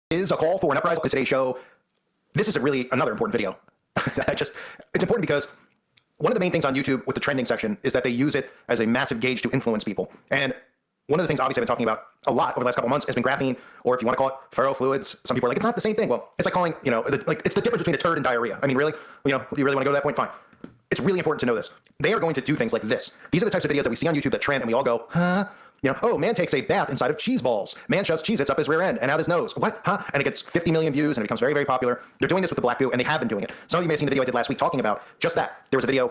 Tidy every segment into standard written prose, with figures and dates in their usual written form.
Is a call for an uprising. Today's show, this is really another important video. It's important because one of the main things on YouTube with the trending section is that they use it as a massive gauge to influence people. And one of the things obviously I've been talking about a lot over the last couple of months has been graphene, or if you want to call it ferrofluids. Some people are like, it's not the same thing. Well, it's like calling, like it's the difference between a turd and diarrhea. I mean, really? Do you really want to go to that point? Fine. It's really important to know this. They are going to do things like this. These are the types of videos that we see on YouTube that trend and we all go, huh? Oh, man takes a bath inside of cheese balls. Man shoves Cheez-Its up his rear end and out his nose. What? Huh? And it gets 50 million views and it becomes very, very popular. They're doing this with the black goo, and they have been doing it. Some of you may have seen the video I did last week talking about just that. There was a video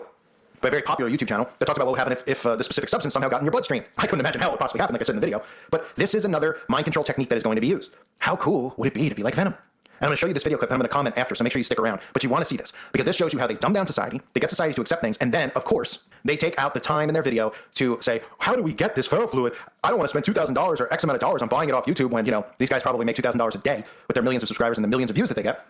by a very popular YouTube channel that talked about what would happen if the specific substance somehow got in your bloodstream. I couldn't imagine how it would possibly happen, like I said in the video. But this is another mind control technique that is going to be used. How cool would it be to be like Venom? And I'm going to show you this video clip, and I'm going to comment after, so make sure you stick around. But you want to see this, because this shows you how they dumb down society, they get society to accept things, and then, of course, they take out the time in their video to say, how do we get this ferrofluid? I don't want to spend $2,000 or X amount of dollars on buying it off YouTube when, these guys probably make $2,000 a day with their millions of subscribers and the millions of views that they get.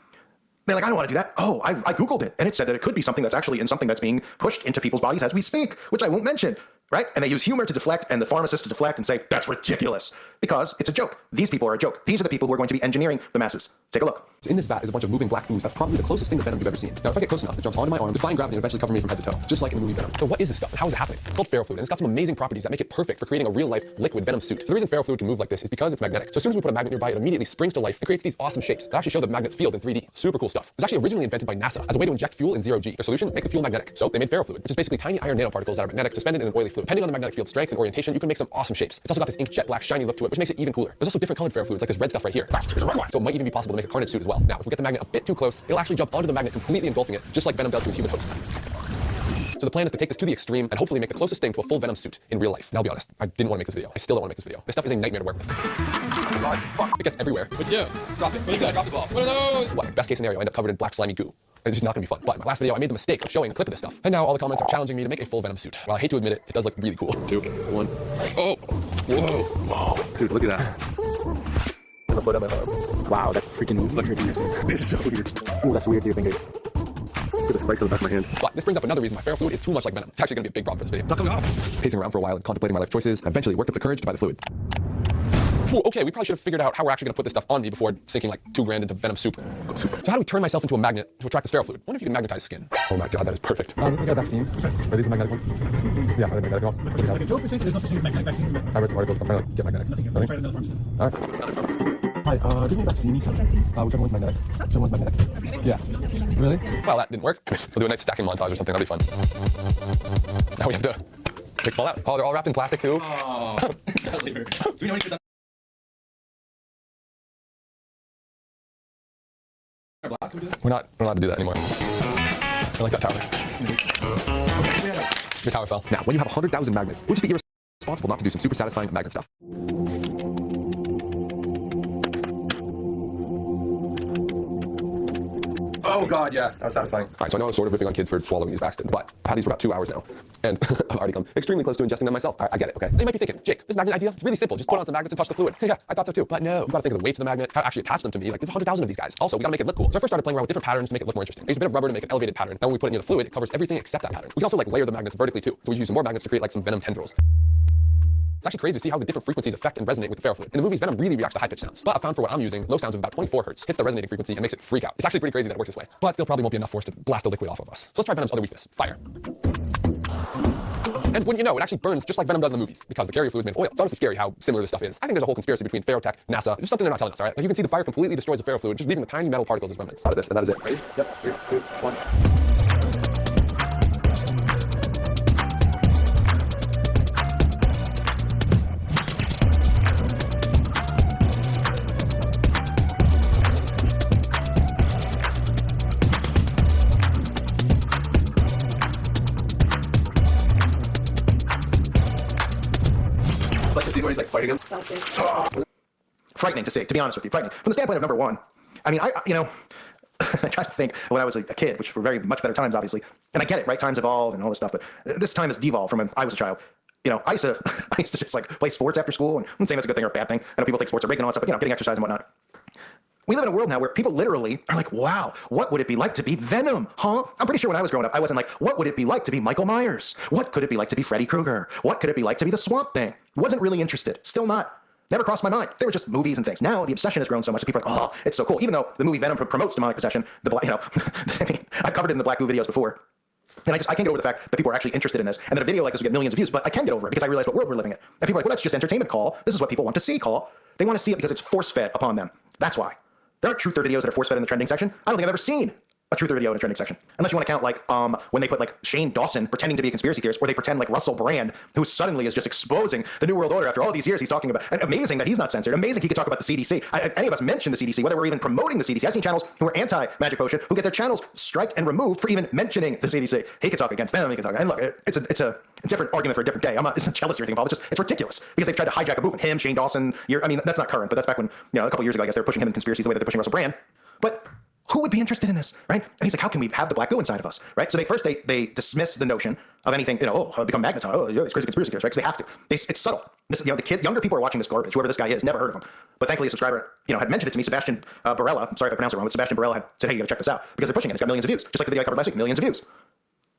They're like, I don't want to do that. Oh, I Googled it, and it said that it could be something that's actually in something that's being pushed into people's bodies as we speak, which I won't mention, right? And they use humor to deflect and the pharmacist to deflect and say, that's ridiculous, because it's a joke. These people are a joke. These are the people who are going to be engineering the masses. Take a look. In this vat is a bunch of moving black ooze. That's probably the closest thing to Venom you've ever seen. Now, if I get close enough, it jumps onto my arm, defying gravity, and eventually cover me from head to toe, just like in the movie Venom. So what is this stuff, and how is it happening? It's called ferrofluid, and it's got some amazing properties that make it perfect for creating a real-life liquid Venom suit. So the reason ferrofluid can move like this is because it's magnetic. So as soon as we put a magnet nearby, it immediately springs to life and creates these awesome shapes that actually show the magnet's field in 3D. Super cool stuff. It was actually originally invented by NASA as a way to inject fuel in zero-G. Their solution, make the fuel magnetic. So they made ferrofluid, which is basically tiny iron nanoparticles that are magnetic, suspended in an oily fluid. Depending on the magnetic field strength and orientation, you can make some awesome shapes. It's also got this inkjet black shiny look to it, which makes it even cooler. There's also different colored ferrofluids, like this red stuff right here. So it might even be possible to make a Carnage suit as well. Now, if we get the magnet a bit too close, it'll actually jump onto the magnet, completely engulfing it, just like Venom does to his human host. So the plan is to take this to the extreme and hopefully make the closest thing to a full Venom suit in real life. And I'll be honest, I didn't want to make this video. I still don't want to make this video. This stuff is a nightmare to work with. Oh God, fuck. It gets everywhere. What'd you do? Drop it. What is that? Drop the ball. What are those? What? Best case scenario, I end up covered in black slimy goo. It's just not gonna be fun. But in my last video, I made the mistake of showing a clip of this stuff. And now all the comments are challenging me to make a full Venom suit. While I hate to admit it, it does look really cool. 2, 1. Oh! Whoa! Whoa! Dude, look at that. The foot of my arm. Wow, that's freaking weird. This is so weird. Ooh, that's weird to your finger. Look at the spikes on the back of my hand. But this brings up another reason my ferrofluid is too much like Venom. It's actually gonna be a big problem for this video. Not coming off. Pacing around for a while and contemplating my life choices, I eventually worked up the courage to buy the fluid. Ooh, okay, we probably should have figured out how we're actually gonna put this stuff on me before sinking like $2 grand into Venom soup. So how do we turn myself into a magnet to attract this ferrofluid? I wonder if you can magnetize skin. Oh my God, that is perfect. We got a vaccine. Are these the magnetic ones? Yeah, are they magnetic ones? Like a joke, you're saying there's no such thing as magnetic vaccine. I read some articles. I'm trying to get magnetic. Nothing. Nothing? Try another pharmacist. All right. Hi, give me a vaccine. Whichever one's magnetic. Whichever one's magnetic. Yeah. Really? Well, that didn't work. We'll do a nice stacking montage or something. That'll be fun. Now we have to take them all out. Oh, they're all wrapped in plastic too. Oh, do we know anything about We're not allowed to do that anymore. I like that tower. The tower fell. Now, when you have 100,000 magnets, it would just be irresponsible not to do some super satisfying magnet stuff. Oh God, yeah. That was satisfying. All right, so I know I was sort of ripping on kids for swallowing these Baxton, but I've had these for about 2 hours now, and I've already come extremely close to ingesting them myself. I get it, okay? Now you might be thinking, Jake, this magnet idea, it's really simple. Just put on some magnets and touch the fluid. Yeah, I thought so too. But no, you gotta think of the weights of the magnet, how to actually attach them to me. Like, there's 100,000 of these guys. Also, we gotta make it look cool. So I first started playing around with different patterns to make it look more interesting. I used a bit of rubber to make an elevated pattern. Now when we put it in the fluid, it covers everything except that pattern. We can also like layer the magnets vertically too. So we use some more magnets to create like some Venom tendrils. It's actually crazy to see how the different frequencies affect and resonate with the ferrofluid. In the movies, Venom really reacts to high-pitched sounds. But I found for what I'm using, low sounds of about 24 hertz hits the resonating frequency and makes it freak out. It's actually pretty crazy that it works this way. But still probably won't be enough force to blast the liquid off of us. So let's try Venom's other weakness, fire. And wouldn't you know, it actually burns just like Venom does in the movies, because the carrier fluid is made of oil. It's honestly scary how similar this stuff is. I think there's a whole conspiracy between Ferrotech, NASA, just something they're not telling us, all right? Like you can see the fire completely destroys the ferrofluid, just leaving the tiny metal particles as remnants. Out of this, and that is it. Ready? Yep. 3, 2, 1. It's like to see where he's like fighting him. Frightening to see, to be honest with you. Frightening. From the standpoint of number one, I mean, I try to think when I was a kid, which were very much better times, obviously. And I get it, right? Times evolve and all this stuff, but this time has devolved from when I was a child. I used to just like play sports after school, and I'm not saying that's a good thing or a bad thing. I know people think sports are big and all that stuff, but getting exercise and whatnot. We live in a world now where people literally are like, wow, what would it be like to be Venom, huh? I'm pretty sure when I was growing up, I wasn't like, what would it be like to be Michael Myers? What could it be like to be Freddy Krueger? What could it be like to be the Swamp Thing? Wasn't really interested. Still not. Never crossed my mind. They were just movies and things. Now the obsession has grown so much that people are like, oh, it's so cool. Even though the movie Venom promotes demonic possession, I mean, I've covered it in the Black Goo videos before. And I can't get over the fact that people are actually interested in this and that a video like this will get millions of views, but I can get over it because I realize what world we're living in. And people are like, well, that's just entertainment, Call. This is what people want to see, Call. They want to see it because it's force-fed upon them. That's why. There aren't truther videos that are force-fed in the trending section. I don't think I've ever seen a truther video in the trending section. Unless you want to count like when they put like Shane Dawson pretending to be a conspiracy theorist, or they pretend like Russell Brand, who suddenly is just exposing the New World Order after all these years he's talking about. And amazing that he's not censored. Amazing he could talk about the CDC. Any of us mention the CDC, whether we're even promoting the CDC. I've seen channels who are anti-Magic Potion who get their channels striked and removed for even mentioning the CDC. He could talk against them. He could talk. And look, it's a different argument for a different day. It's not jealousy or anything involved. It's ridiculous because they've tried to hijack a movement. Him, Shane Dawson. I mean, that's not current, but that's back when a couple years ago. I guess they were pushing him in conspiracies the way that they're pushing Russell Brand. But who would be interested in this, right? And he's like, how can we have the Black Goo inside of us, right? So they dismiss the notion of anything, become magnetized. Oh, yeah, these crazy conspiracy theorists, right? Because they have to. It's subtle. This, younger people are watching this garbage. Whoever this guy is, never heard of him. But thankfully, a subscriber, had mentioned it to me. Sebastian Barella. I'm sorry if I pronounced it wrong, but Sebastian Barella had said, hey, you gotta check this out because they're pushing it. It's got millions of views, just like the video I covered last week, millions of views.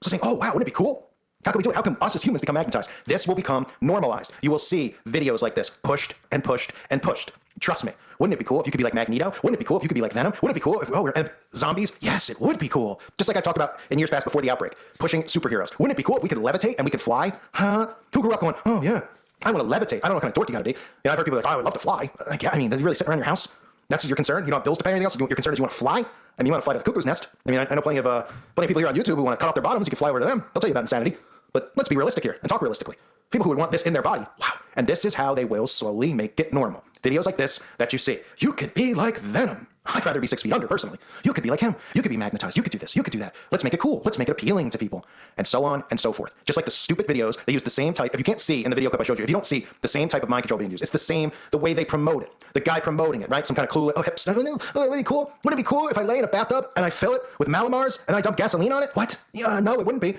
So saying, oh wow, wouldn't it be cool? How can we do it? How can us as humans become magnetized? This will become normalized. You will see videos like this pushed and pushed and pushed. Trust me. Wouldn't it be cool if you could be like Magneto? Wouldn't it be cool if you could be like Venom? Wouldn't it be cool if we're zombies? Yes, it would be cool. Just like I talked about in years past before the outbreak, pushing superheroes. Wouldn't it be cool if we could levitate and we could fly? Huh? Who grew up going, oh yeah, I want to levitate. I don't know what kind of dork you gotta be. I've heard people like, oh, I would love to fly. Like, yeah, I mean, does you really sit around your house? That's your concern? You don't have bills to pay or anything else? Your concern is you want to fly? I mean, you want to fly to the cuckoo's nest. I mean, I know plenty of people here on YouTube who want to cut off their bottoms. You can fly over to them. They'll tell you about insanity. But let's be realistic here and talk realistically. People who would want this in their body. Wow. And this is how they will slowly make it normal. Videos like this that you see. You could be like Venom. I'd rather be 6 feet under, personally. You could be like him. You could be magnetized. You could do this. You could do that. Let's make it cool. Let's make it appealing to people. And so on and so forth. Just like the stupid videos, they use the same type. If you can't see in the video clip I showed you, if you don't see the same type of mind control being used, it's the same, the way they promote it. The guy promoting it, right? Some kind of clueless, hips. Wouldn't it be cool? Wouldn't it be cool if I lay in a bathtub and I fill it with Malamars and I dump gasoline on it? What? Yeah, no, it wouldn't be.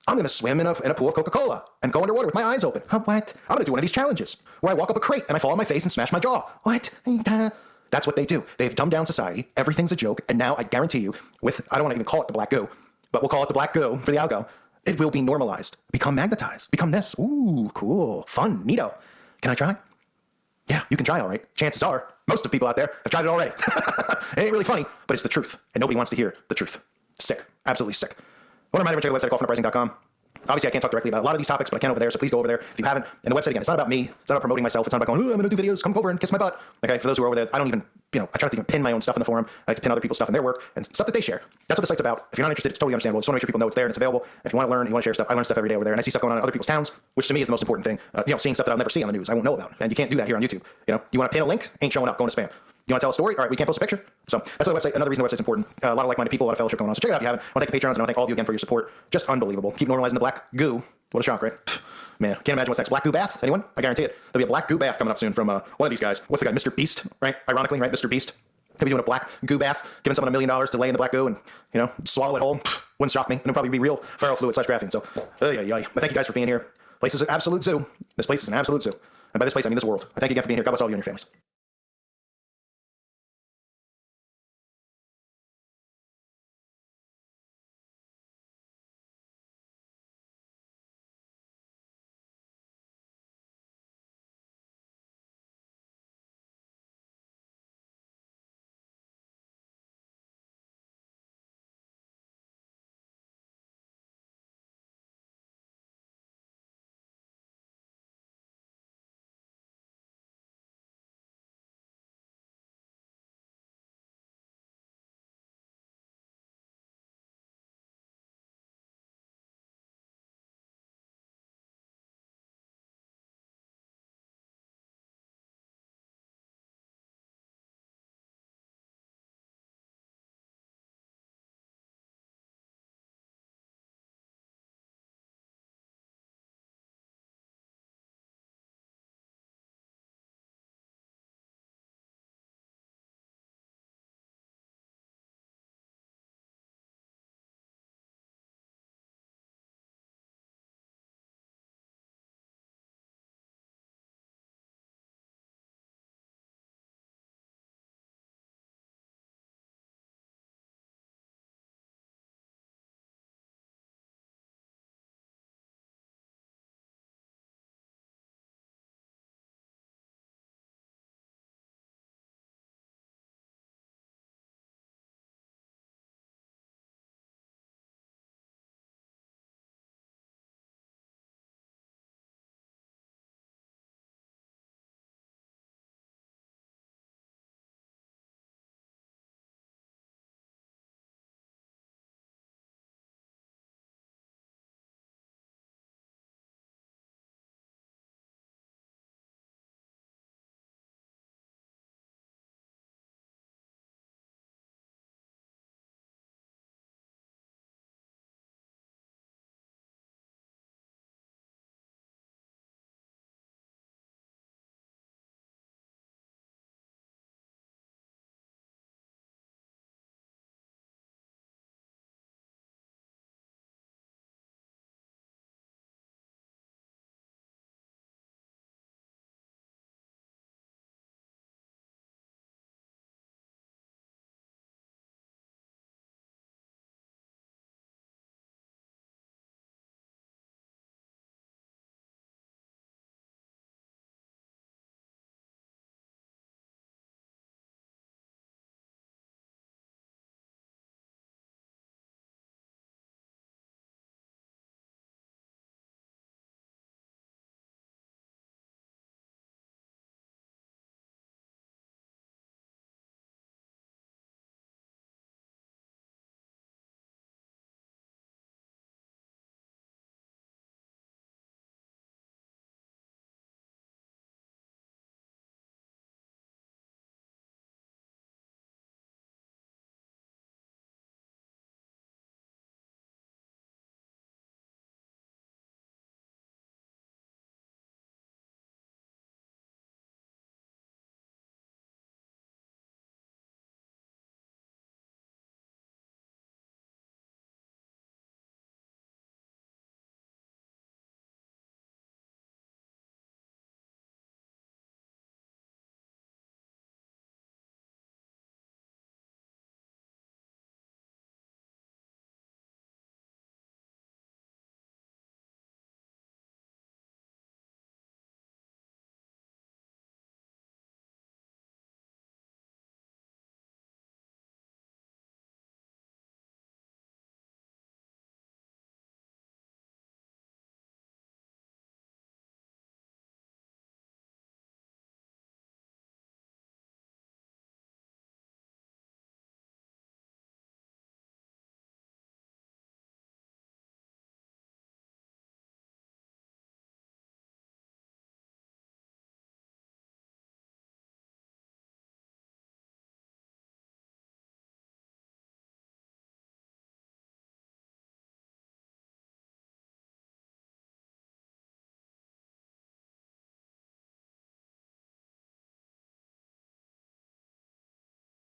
I'm going to swim in a pool of Coca-Cola and go underwater with my eyes open. Huh, what? I'm going to do one of these challenges where I walk up a crate and I fall on my face and smash my jaw. What? That's what they do. They've dumbed down society. Everything's a joke. And now I guarantee you, I don't want to even call it the Black Goo, but we'll call it the Black Goo for the algo. It will be normalized, become magnetized, become this. Ooh, cool, fun, neato. Can I try? Yeah, you can try, all right. Chances are, most of the people out there have tried it already. It ain't really funny, but it's the truth. And nobody wants to hear the truth. Sick. Absolutely sick. I want to remind everyone to check the website at callfromuprising.com. Obviously, I can't talk directly about a lot of these topics, but I can over there, so please go over there if you haven't. And the website, again, it's not about me. It's not about promoting myself. It's not about going, I'm going to do videos. Come over and kiss my butt. Like, for those who are over there, I don't even, I try not to even pin my own stuff in the forum. I like to pin other people's stuff in their work and stuff that they share. That's what the site's about. If you're not interested, it's totally understandable. Just want to make sure people know it's there and it's available. If you want to learn, you want to share stuff, I learn stuff every day over there. And I see stuff going on in other people's towns, which to me is the most important thing. Seeing stuff that I'll never see on the news, I won't know about. And you can't do that here on YouTube. You want to pin a link? Ain't showing up. Going to spam. You want to tell a story? All right, we can't post a picture. So that's why the website, another reason the website's important. A lot of like-minded people, a lot of fellowship going on. So check it out if you haven't. I want to thank the Patrons and I want to thank all of you again for your support. Just unbelievable. Keep normalizing the Black Goo. What a shock, right? Man, can't imagine what's next. Black Goo bath? Anyone? I guarantee it. There'll be a Black Goo bath coming up soon from one of these guys. What's the guy? Mr. Beast, right? Ironically, right? Mr. Beast. He'll be doing a Black Goo bath, giving someone $1 million to lay in the Black Goo and, swallow it whole. Wouldn't shock me. And it'll probably be real feral fluid / graphene. So, but thank you guys for being here. Place is an absolute zoo. This place is an absolute zoo. And by this place, I mean this world. I thank you again for being here. God bless all of you and your families.